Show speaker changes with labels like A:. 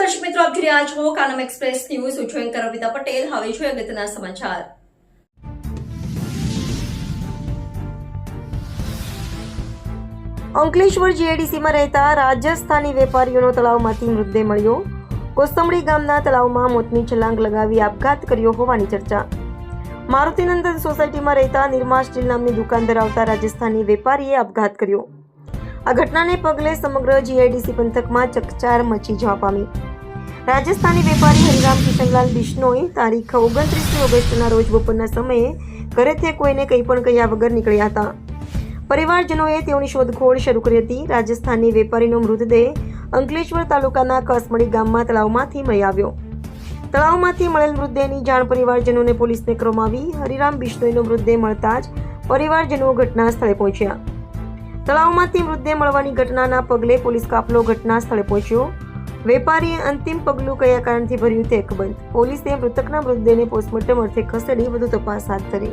A: દર્શક મિત્રો, આપ જોઈ રહ્યા છો કાનમ એક્સપ્રેસ ન્યૂઝ. હું છું એન્કર અર્પિતા પટેલ. હવે જોઈએ અગત્યના સમાચાર.
B: અંકલેશ્વર જીઆઈડીસીમાં રહેતા રાજસ્થાની વેપારીઓનો તળાવમાંથી મૃતદેહ મળ્યો. કોસંબડી ગામના તળાવમાં મોતની છલાંગ લગાવી આપઘાત કર્યો હોવાની ચર્ચા. મારુતિનંદન સોસાયટીમાં રહેતા નિર્મા સ્ટીલ નામની દુકાન ધરાવતા રાજસ્થાની વેપારીએ આપઘાત કર્યો. આ ઘટનાને પગલે સમગ્ર જીઆઈડીસી પંથકમાં ચકચાર મચી જવા પામી. રાજસ્થાની વેપારી હરિરામ કિશનલાલ બિશ્નોઈ તારીખ 29 ઓગસ્ટના રોજ બપોરના સમયે ઘરેથી કોઈને કંઈ પણ કહ્યા વગર નીકળ્યા હતા. પરિવારજનોએ તેઓની શોધખોળ શરૂ કરી હતી. રાજસ્થાની વેપારીનો મૃતદેહ અંકલેશ્વર તાલુકાના કસમડી ગામમાં તળાવમાંથી મળી આવ્યો. તળાવમાંથી મળેલ મૃતદેહની જાણ પરિવારજનોને પોલીસને કરવામાં આવી. હરિરામ બિશ્નોઈનો મૃતદેહ મળતા જ પરિવારજનો ઘટના સ્થળે પહોંચ્યા. તળાવમાંથી મૃતદેહ મળવાની ઘટનાના પગલે પોલીસ કાફલો ઘટના સ્થળે પહોંચ્યો. વેપારીએ અંતિમ પગલું કયા કારણથી ભર્યું તે અકબંધ. પોલીસે મૃતકના મૃતદેહને પોસ્ટમોર્ટમ અર્થે ખસેડી વધુ તપાસ હાથ ધરી.